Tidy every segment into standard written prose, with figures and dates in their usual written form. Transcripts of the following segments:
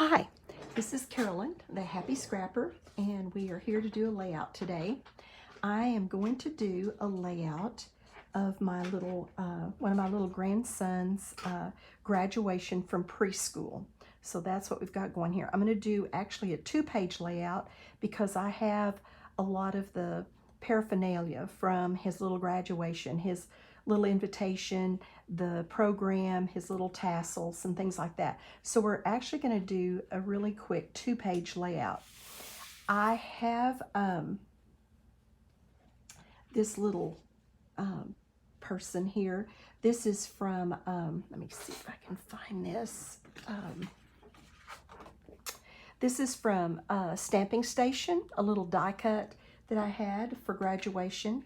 Hi, this is Carolyn, the Happy Scrapper, and we are here to do a layout today. I am going to do a layout of my little, one of my little grandson's graduation from preschool. So that's what we've got going here. I'm going to do actually a two-page layout because I have a lot of the paraphernalia from his little graduation, his little invitation, the program, his little tassels and things like that. So we're actually going to do a really quick two-page layout. I have this little person here. This is from, let me see if I can find this. This is from Stamping Station, a little die cut that I had for graduation.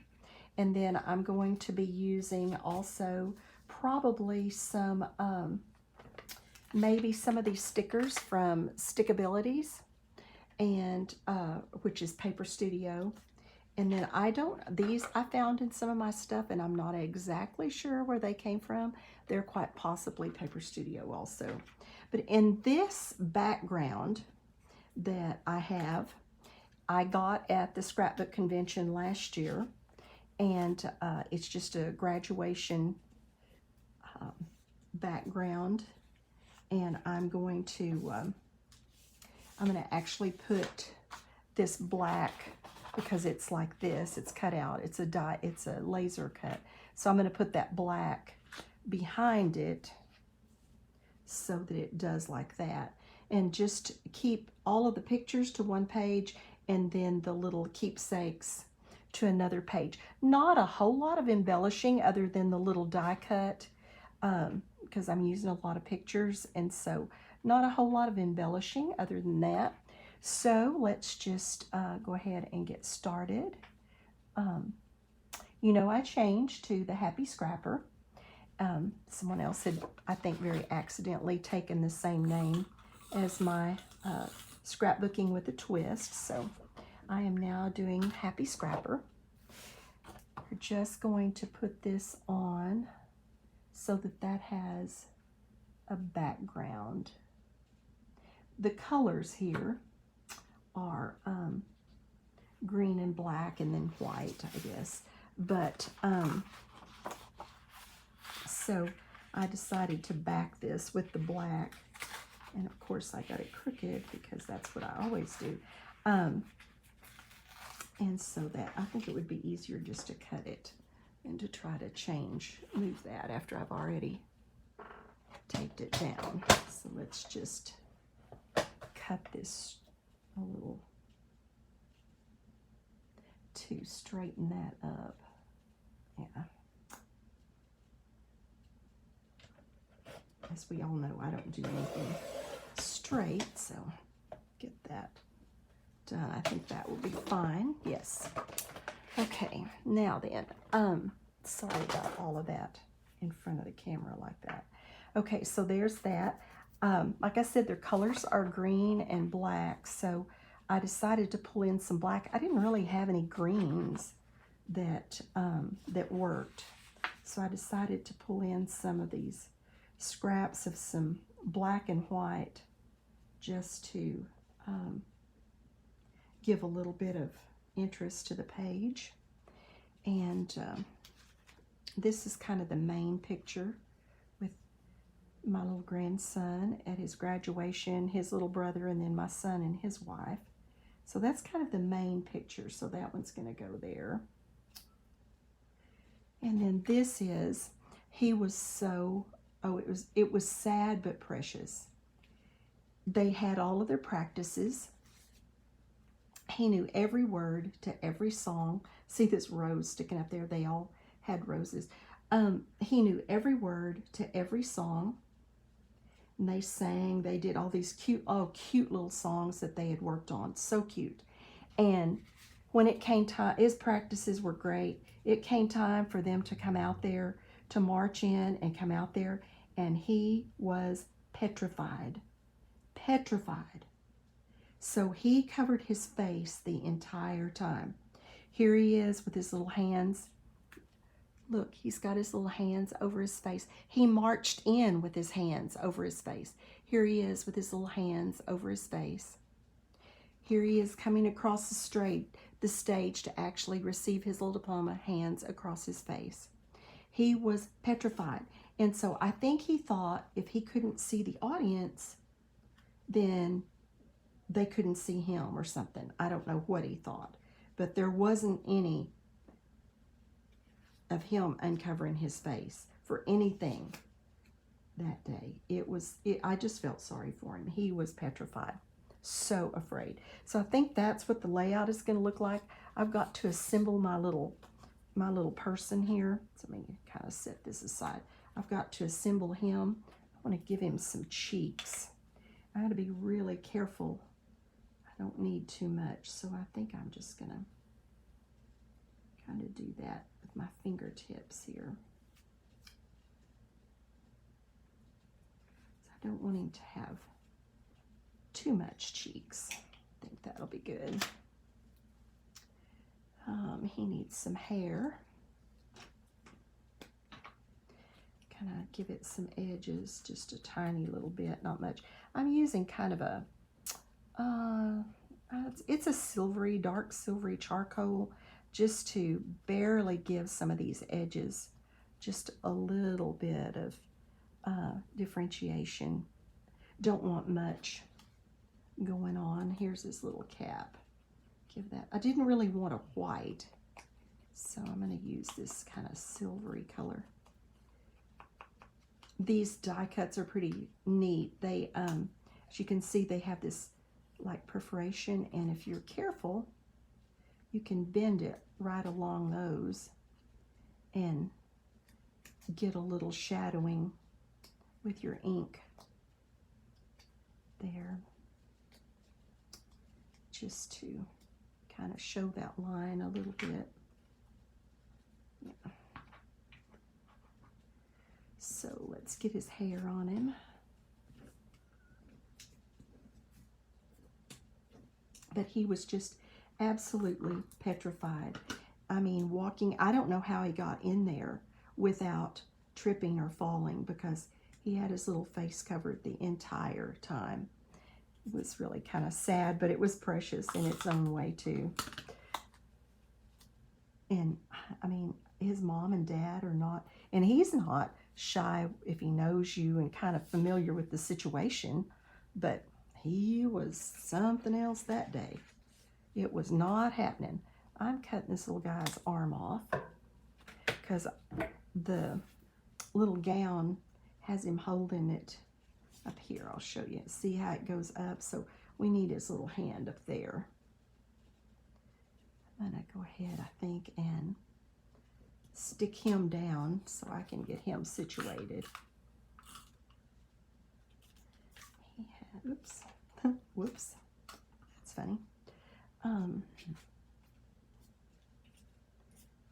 And then I'm going to be using also probably some, maybe some of these stickers from Stickabilities, and which is Paper Studio. And then these I found in some of my stuff, and I'm not exactly sure where they came from. They're quite possibly Paper Studio also. But in this background that I have, I got at the Scrapbook convention last year. And it's just a graduation background, and I'm going to actually put this black, because it's like this, it's cut out, it's a laser cut, so I'm going to put that black behind it so that it does like that, and just keep all of the pictures to one page and then the little keepsakes to another page. Not a whole lot of embellishing other than the little die cut, because I'm using a lot of pictures, and so not a whole lot of embellishing other than that. So let's just go ahead and get started. You know, I changed to the Happy Scrapper. Someone else had, I think, very accidentally taken the same name as my Scrapbooking with a Twist, so I am now doing Happy Scrapper. We're just going to put this on so that that has a background. The colors here are green and black and then white, I guess. But so I decided to back this with the black, and of course I got it crooked because that's what I always do. And so that, I think it would be easier just to cut it and to try to move that after I've already taped it down. So let's just cut this a little to straighten that up. Yeah. As we all know, I don't do anything straight, so get that done. I think that will be fine. Yes. Okay, now then, sorry about all of that in front of the camera like that. Okay, so there's that. Like I said, their colors are green and black, so I decided to pull in some black. I didn't really have any greens that that worked, so I decided to pull in some of these scraps of some black and white just to give a little bit of interest to the page. And this is kind of the main picture with my little grandson at his graduation, his little brother, and then my son and his wife. So that's kind of the main picture, so that one's going to go there. And then this is, he was so, it was sad but precious. They had all of their practices. He knew every word to every song. See this rose sticking up there? They all had roses. He knew every word to every song. And they sang, they did all these cute little songs that they had worked on. So cute. And when it came time, his practices were great. It came time for them to come out there, to march in and come out there. And he was petrified. Petrified. So he covered his face the entire time. Here he is with his little hands Look, he's got his little hands over his face. He marched in with his hands over his face. Here he is with his little hands over his face. Here he is coming across the stage to actually receive his little diploma, hands across his face. He was petrified. And so I think he thought if he couldn't see the audience, then they couldn't see him or something. I don't know what he thought. But there wasn't any of him uncovering his face for anything that day. I just felt sorry for him. He was petrified, so afraid. So I think that's what the layout is going to look like. I've got to assemble my little person here. So let me kind of set this aside. I've got to assemble him. I want to give him some cheeks. I got to be really careful. I don't need too much, so I think I'm just going to kind of do that with my fingertips here. So I don't want him to have too much cheeks. I think that'll be good. He needs some hair. Kind of give it some edges, just a tiny little bit, not much. I'm using kind of a, it's a silvery, dark silvery charcoal, just to barely give some of these edges just a little bit of differentiation. Don't want much going on. Here's his little cap. Give that. I didn't really want a white, so I'm going to use this kind of silvery color. These die cuts are pretty neat. They, as you can see, they have this like perforation, and if you're careful, you can bend it right along those and get a little shadowing with your ink there, just to kind of show that line a little bit. Yeah. So let's get his hair on him. But he was just absolutely petrified. I mean, walking, I don't know how he got in there without tripping or falling, because he had his little face covered the entire time. It was really kind of sad, but it was precious in its own way too. And I mean, his mom and dad are not, and he's not shy if he knows you and kind of familiar with the situation, but he was something else that day. It was not happening. I'm cutting this little guy's arm off because the little gown has him holding it up here. I'll show you. See how it goes up? So we need his little hand up there. I'm going to go ahead, I think, and stick him down so I can get him situated. He had, oops, whoops, that's funny.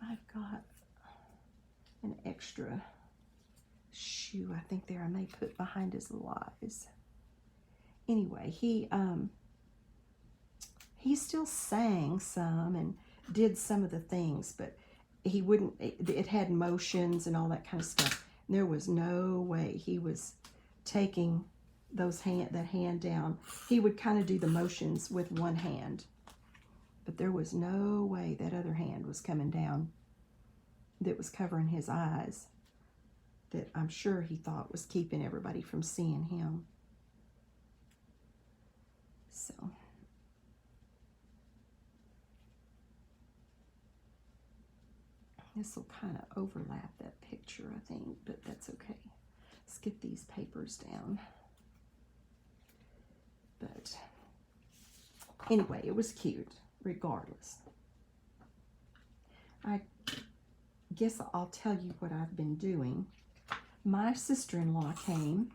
I've got an extra shoe, I think there I may put behind his little eyes. Anyway, he still sang some and did some of the things, but he wouldn't, it had motions and all that kind of stuff. And there was no way he was taking that hand down. He would kind of do the motions with one hand, but there was no way that other hand was coming down that was covering his eyes, that I'm sure he thought was keeping everybody from seeing him. So this will kind of overlap that picture, I think, but that's okay. Let's get these papers down. But anyway, it was cute, regardless. I guess I'll tell you what I've been doing. My sister-in-law came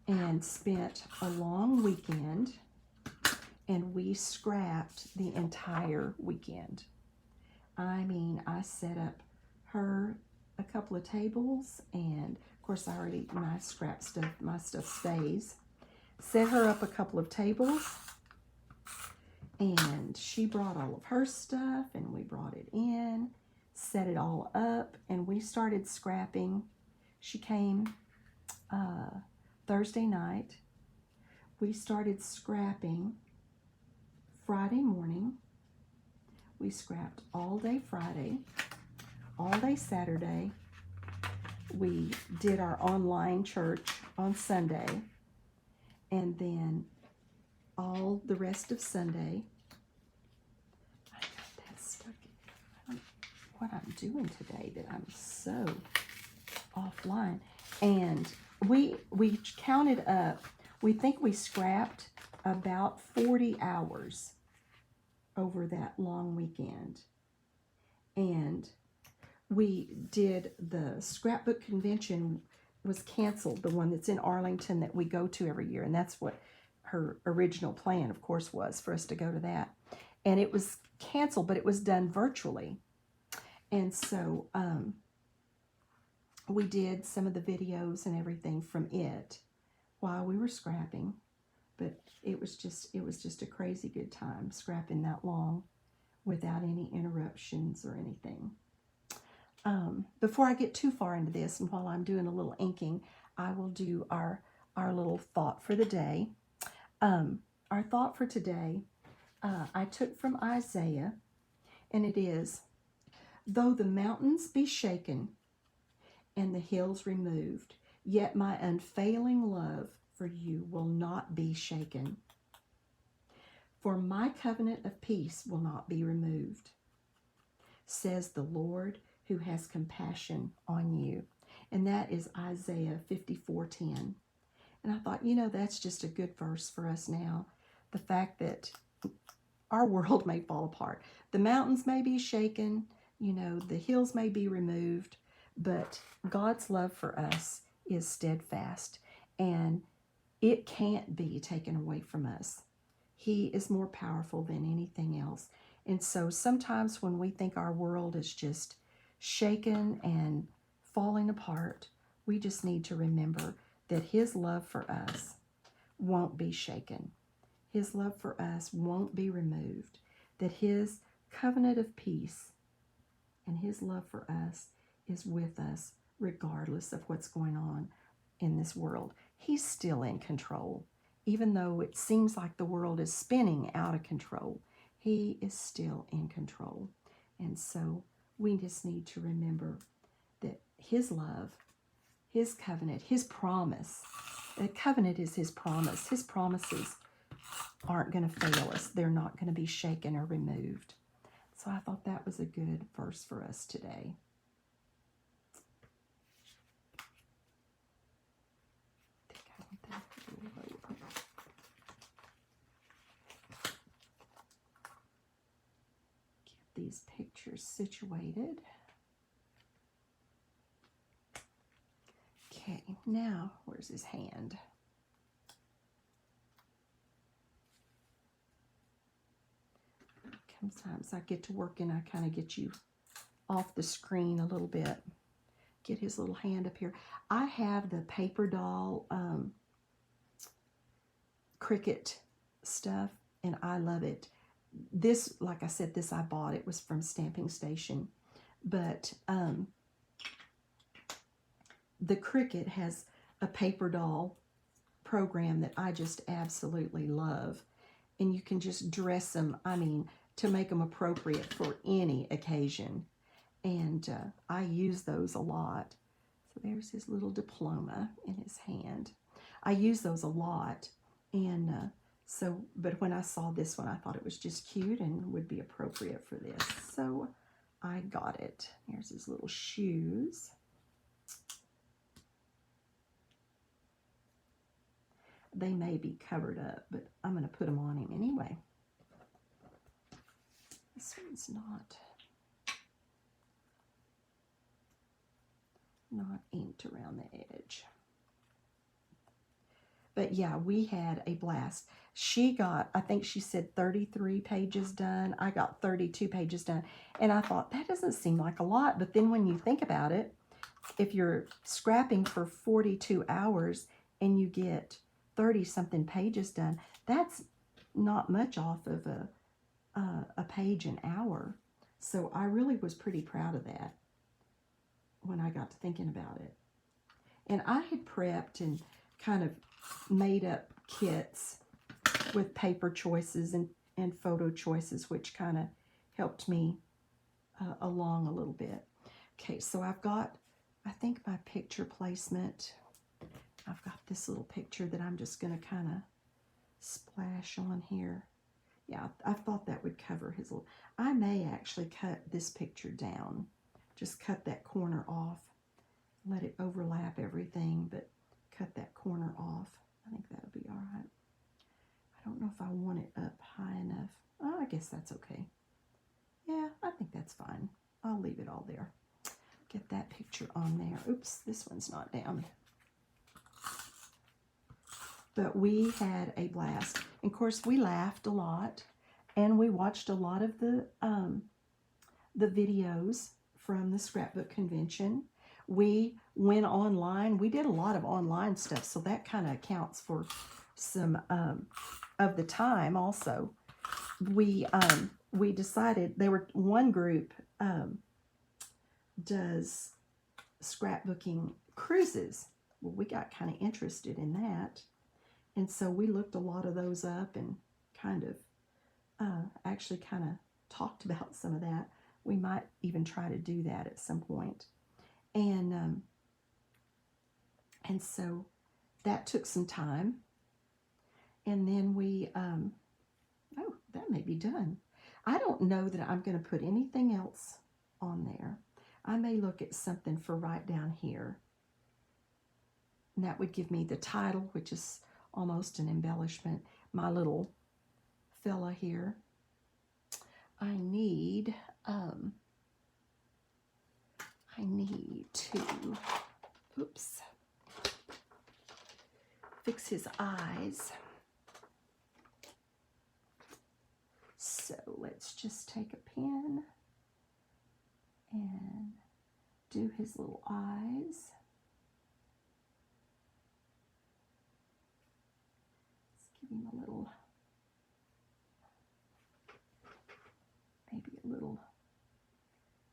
and spent a long weekend, and we scrapped the entire weekend. I mean, I set up her a couple of tables, and of course I already, my scrap stuff, my stuff stays. Set her up a couple of tables, and she brought all of her stuff, and we brought it in, set it all up, and we started scrapping. She came Thursday night. We started scrapping Friday morning. We scrapped all day Friday, all day Saturday. We did our online church on Sunday, and then all the rest of Sunday. I got that stuck. I don't know what I'm doing today that I'm so offline. And we counted up. We think we scrapped about 40 hours over that long weekend. And we did the Scrapbook convention was canceled, the one that's in Arlington that we go to every year. And that's what her original plan, of course, was for us to go to that. And it was canceled, but it was done virtually. And so we did some of the videos and everything from it while we were scrapping. But it was just a crazy good time scrapping that long without any interruptions or anything. Before I get too far into this, and while I'm doing a little inking, I will do our little thought for the day. Our thought for today, I took from Isaiah, and it is, though the mountains be shaken and the hills removed, yet my unfailing love for you will not be shaken. For my covenant of peace will not be removed, says the Lord who has compassion on you. And that is Isaiah 54:10. And I thought, that's just a good verse for us now. The fact that our world may fall apart. The mountains may be shaken, the hills may be removed, but God's love for us is steadfast, and it can't be taken away from us. He is more powerful than anything else. And so sometimes when we think our world is just shaken and falling apart, we just need to remember that His love for us won't be shaken. His love for us won't be removed. That His covenant of peace and His love for us is with us regardless of what's going on in this world. He's still in control. Even though it seems like the world is spinning out of control, He is still in control. And so we just need to remember that His love, His covenant, His promise, the covenant is His promise. His promises aren't going to fail us. They're not going to be shaken or removed. So I thought that was a good verse for us today. I think I want that a little lower. Get these pictures situated. Okay, now where's his hand? Sometimes I get to work and I kind of get you off the screen a little bit. Get his little hand up here. I have the paper doll Cricut stuff, and I love it. This, like I said, this I bought. It was from Stamping Station. But the Cricut has a paper doll program that I just absolutely love. And you can just dress them, to make them appropriate for any occasion. And I use those a lot. So there's his little diploma in his hand. I use those a lot. And but when I saw this one, I thought it was just cute and would be appropriate for this. So I got it. Here's his little shoes. They may be covered up, but I'm going to put them on him anyway. This one's not inked around the edge. But yeah, we had a blast. She got, I think she said 33 pages done. I got 32 pages done. And I thought, that doesn't seem like a lot. But then when you think about it, if you're scrapping for 42 hours and you get 30-something pages done, that's not much off of a page an hour. So I really was pretty proud of that when I got to thinking about it. And I had prepped and kind of made up kits with paper choices and photo choices, which kind of helped me along a little bit. Okay, so I've got, I think, my picture placement. I've got this little picture that I'm just going to kind of splash on here. Yeah, I thought that would cover his little... I may actually cut this picture down. Just cut that corner off. Let it overlap everything, but cut that corner off. I think that'll be all right. I don't know if I want it up high enough. Oh, I guess that's okay. Yeah, I think that's fine. I'll leave it all there. Get that picture on there. Oops, this one's not down. But we had a blast. And of course, we laughed a lot, and we watched a lot of the videos from the Scrapbook Convention. We went online. We did a lot of online stuff, so that kind of accounts for some of the time also. We decided, one group does scrapbooking cruises. Well, we got kind of interested in that. And so we looked a lot of those up and kind of actually kind of talked about some of that. We might even try to do that at some point. And so that took some time. And then we, oh, that may be done. I don't know that I'm going to put anything else on there. I may look at something for right down here. And that would give me the title, which is almost an embellishment. My little fella here. I need to, oops, fix his eyes. So let's just take a pen and do his little eyes. Let's give him a little, maybe a little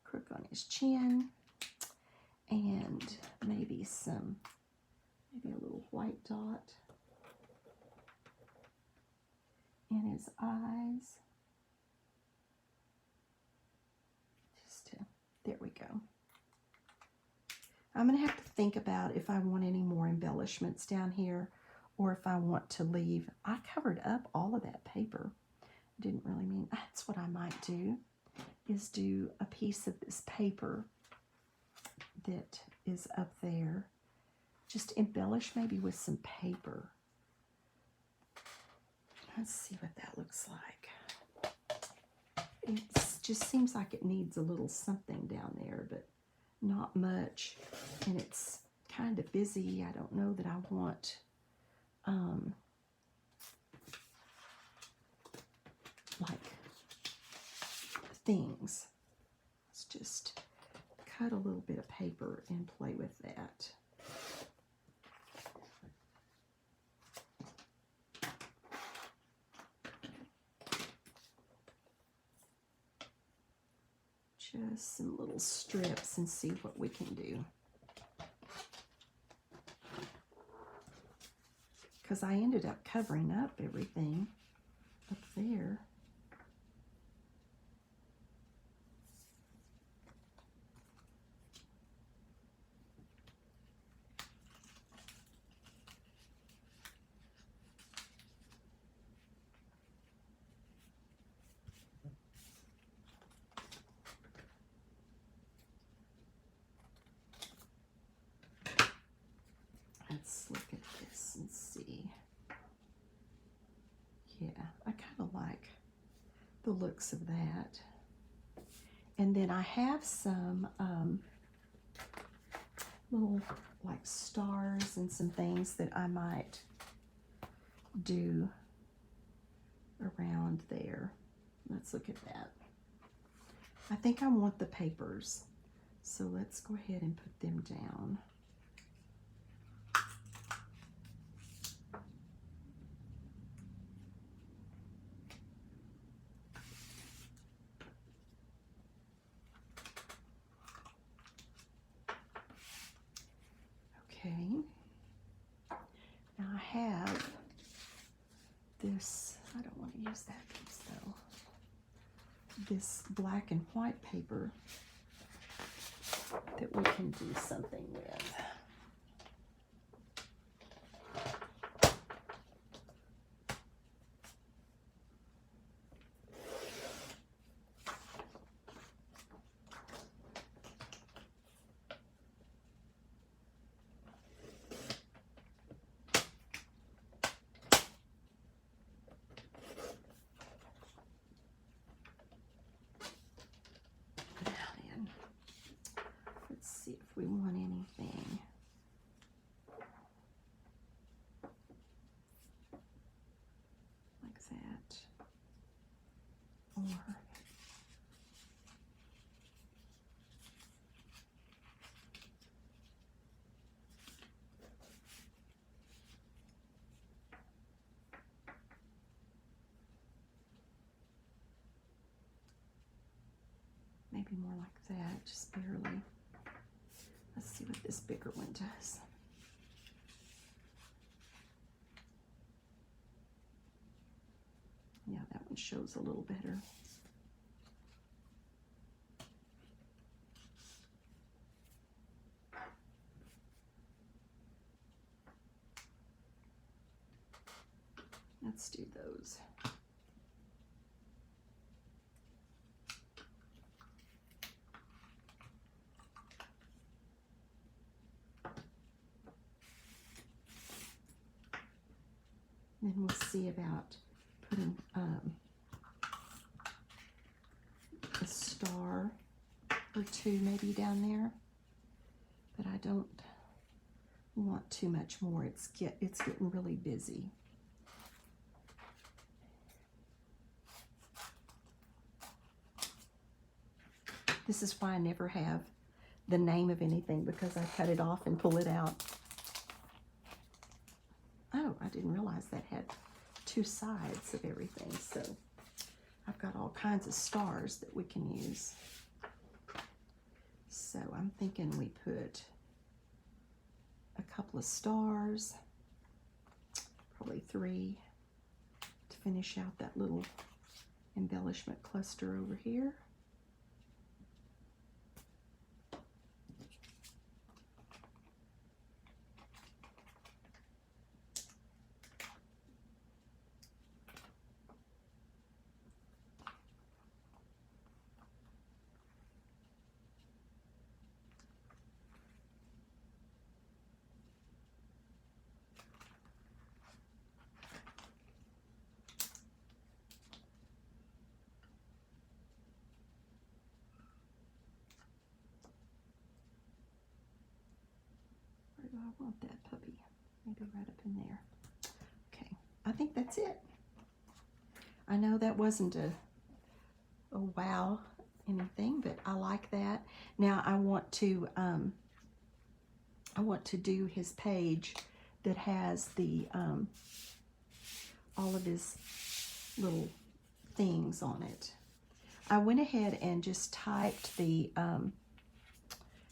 crook on his chin, and maybe a little white dot in his eyes. There we go. I'm going to have to think about if I want any more embellishments down here, or if I want to leave. I covered up all of that paper. Didn't really mean, that's what I might do, is do a piece of this paper that is up there. Just embellish maybe with some paper. Let's see what that looks like. It just seems like it needs a little something down there, but not much. And it's kind of busy. I don't know that I want like things. Let's just cut a little bit of paper and play with that. Just some little strips and see what we can do. Because I ended up covering up everything up there. Let's look at this and see. Yeah, I kind of like the looks of that. And then I have some little like stars and some things that I might do around there. Let's look at that. I think I want the papers, so let's go ahead and put them down. have this, I don't want to use that piece though, this black and white paper that we can do something with. See if we want anything. Like that. Or maybe more like that, just barely. Let's see what this bigger one does. Yeah, that one shows a little better. Let's do those. Then we'll see about putting a star or two maybe down there, but I don't want too much more. It's getting really busy. This is why I never have the name of anything, because I cut it off and pull it out. Oh, I didn't realize that had two sides of everything. So I've got all kinds of stars that we can use. So I'm thinking we put a couple of stars, probably 3, to finish out that little embellishment cluster over here. I want that puppy, maybe right up in there. Okay, I think that's it. I know that wasn't a wow anything, but I like that. Now I want to do his page that has the all of his little things on it. I went ahead and just typed the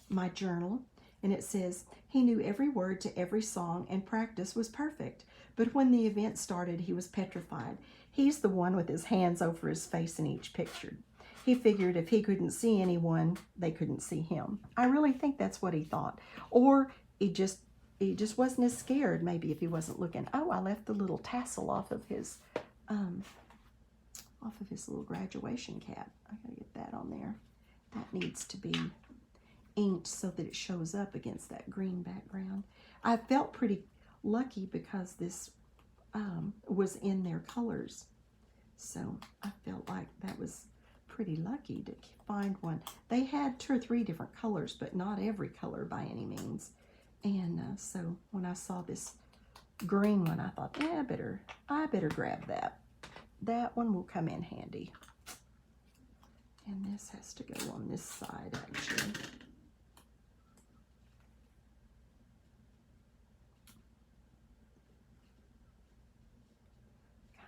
my journal, and it says, he knew every word to every song and practice was perfect. But when the event started, he was petrified. He's the one with his hands over his face in each picture. He figured if he couldn't see anyone, they couldn't see him. I really think that's what he thought. Or he just wasn't as scared, maybe, if he wasn't looking. Oh, I left the little tassel off of his little graduation cap. I gotta get that on there. That needs to be inked so that it shows up against that green background. I felt pretty lucky because this was in their colors. So I felt like that was pretty lucky to find one. They had 2 or 3 different colors, but not every color by any means. And so when I saw this green one, I thought, yeah, I better grab that. That one will come in handy. And this has to go on this side, actually.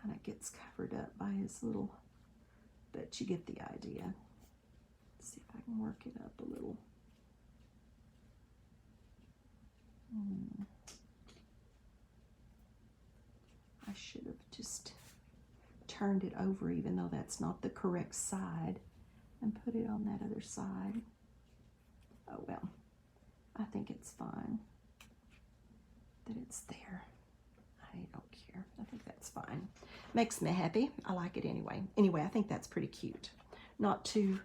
Kind of gets covered up by his little, but you get the idea. Let's see if I can work it up a little. should have just turned it over, even though that's not the correct side, and put it on that other side. Oh well, I think it's fine that it's there. I don't care. I think that's fine. Makes me happy. I like it anyway. Anyway, I think that's pretty cute. Not too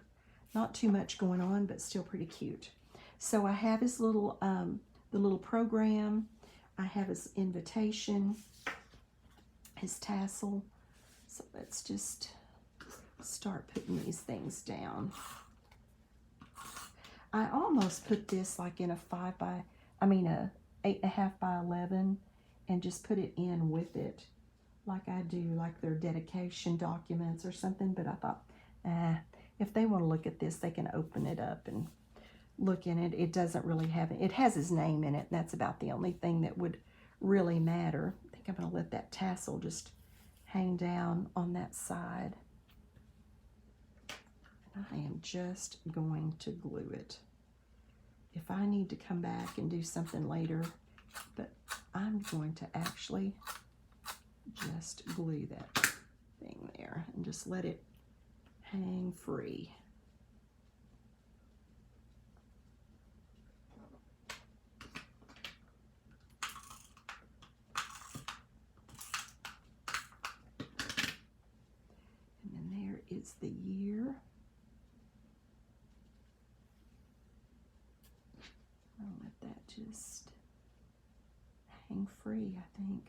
much going on, but still pretty cute. So I have his little the little program. I have his invitation, his tassel. So let's just start putting these things down. I almost put this like in a 8.5 by 11, and just put it in with it, like I do like their dedication documents or something. But I thought, if they want to look at this, they can open it up and look in it. It doesn't really have it. It has his name in it, and that's about the only thing that would really matter. I think I'm going to let that tassel just hang down on that side. And I am just going to glue it. If I need to come back and do something later, but I'm going to actually just glue that thing there and just let it hang free. And then there is the year. I'll let that just hang free, I think.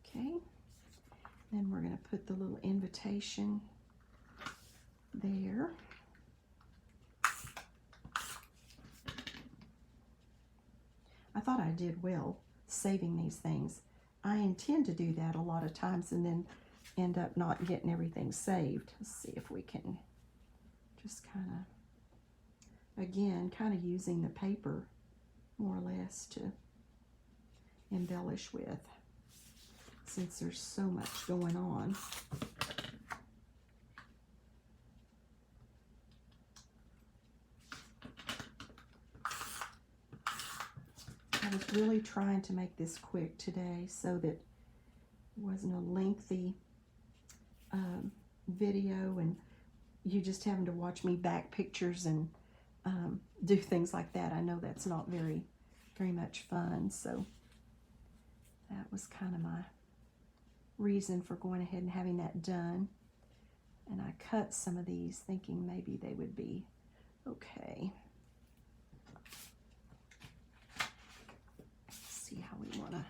Okay. Then we're going to put the little invitation there. I thought I did well saving these things. I intend to do that a lot of times and then end up not getting everything saved. Let's see if we can just kind of using the paper more or less to embellish with, since there's so much going on. I was really trying to make this quick today so that it wasn't a lengthy video and you just having to watch me back pictures and do things like that. I know that's not very much fun, so that was kind of my reason for going ahead and having that done. And I cut some of these thinking maybe they would be okay. Let's see how we want to.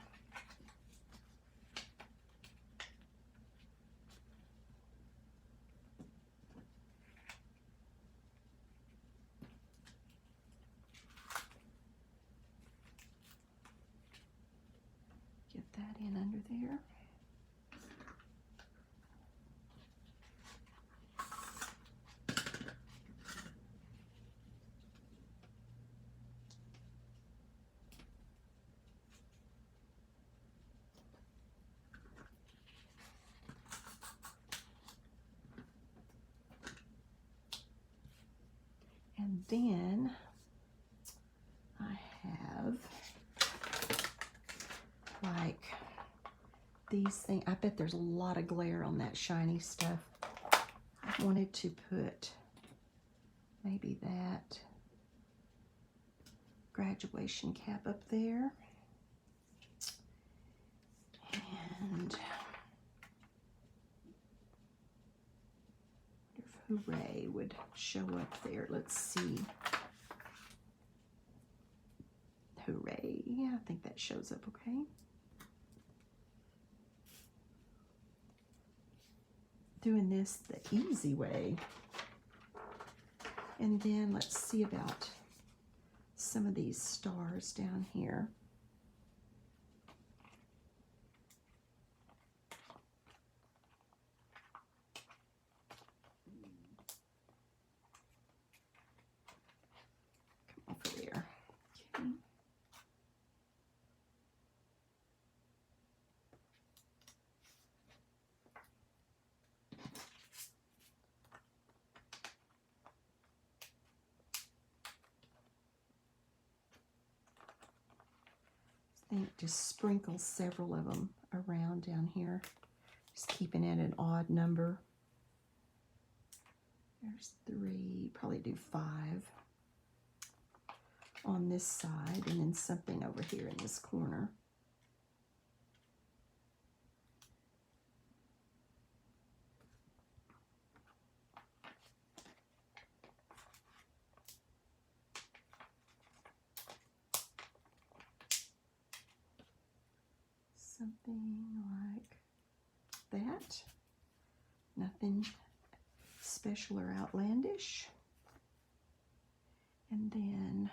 Get that in under there. And then I have like these things. I bet there's a lot of glare on that shiny stuff. I wanted to put maybe that graduation cap up there. And if Hooray would show up there. Let's see. Hooray. Yeah, I think that shows up okay. Doing this the easy way. And then let's see about some of these stars down here. Come over there. Okay. think just sprinkle several of them around down here. Just keeping it an odd number. There's 3, probably do 5 on this side, and then something over here in this corner. Something like that. Nothing special or outlandish. And then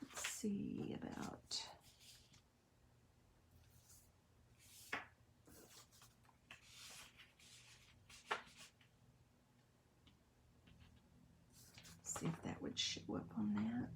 let's see about see if that would show up on that.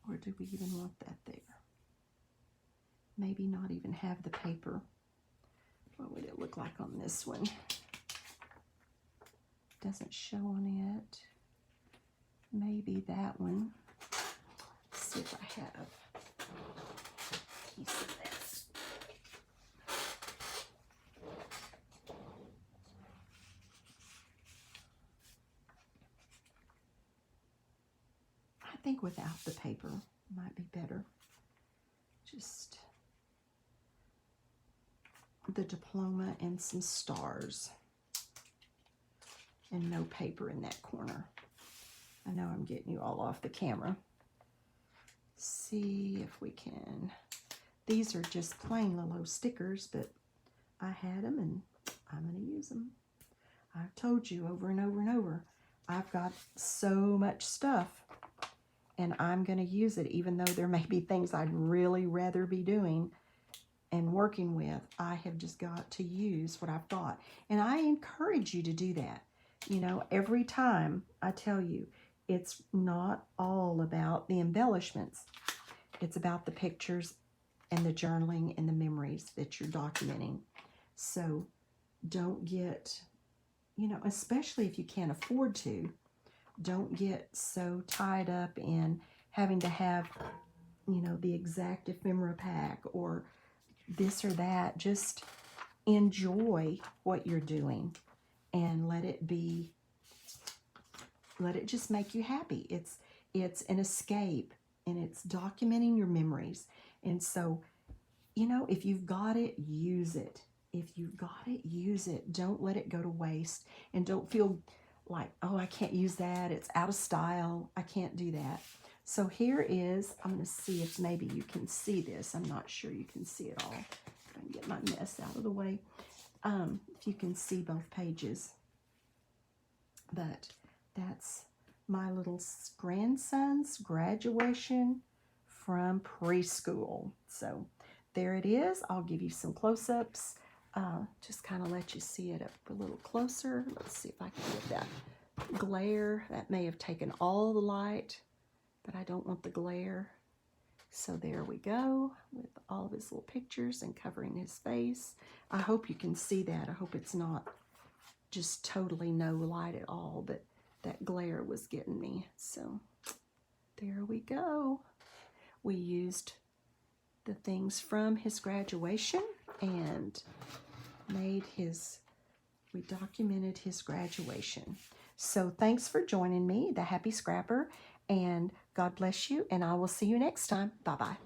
Or do we even want that there? Maybe not even have the paper. What would it look like on this one? Doesn't show on it. Maybe that one. Let's see if I have a piece of that. I think without the paper might be better. Just the diploma and some stars. And no paper in that corner. I know I'm getting you all off the camera. See if we can. These are just plain little stickers, but I had them and I'm going to use them. I've told you over and over and over, I've got so much stuff and I'm going to use it, even though there may be things I'd really rather be doing and working with. I have just got to use what I've got. And I encourage you to do that. You know, every time I tell you, it's not all about the embellishments. It's about the pictures and the journaling and the memories that you're documenting. So don't get, you know, especially if you can't afford to, don't get so tied up in having to have, you know, the exact ephemera pack or this or that. Just enjoy what you're doing and let it just make you happy. It's an escape and it's documenting your memories. And so, you know, if you've got it, use it. If you've got it, use it. Don't let it go to waste, and don't feel like, oh, I can't use that. It's out of style. I can't do that. So here is, I'm going to see if maybe you can see this. I'm not sure you can see it all. I can get my mess out of the way. If you can see both pages. But that's my little grandson's graduation from preschool. So there it is. I'll give you some close-ups. Just kind of let you see it up a little closer. Let's see if I can get that glare. That may have taken all the light, but I don't want the glare. So there we go with all of his little pictures and covering his face. I hope you can see that. I hope it's not just totally no light at all, but that glare was getting me. So there we go. We used the things from his graduation and we documented his graduation. So thanks for joining me, the Happy Scrapper, and God bless you, and I will see you next time. Bye-bye.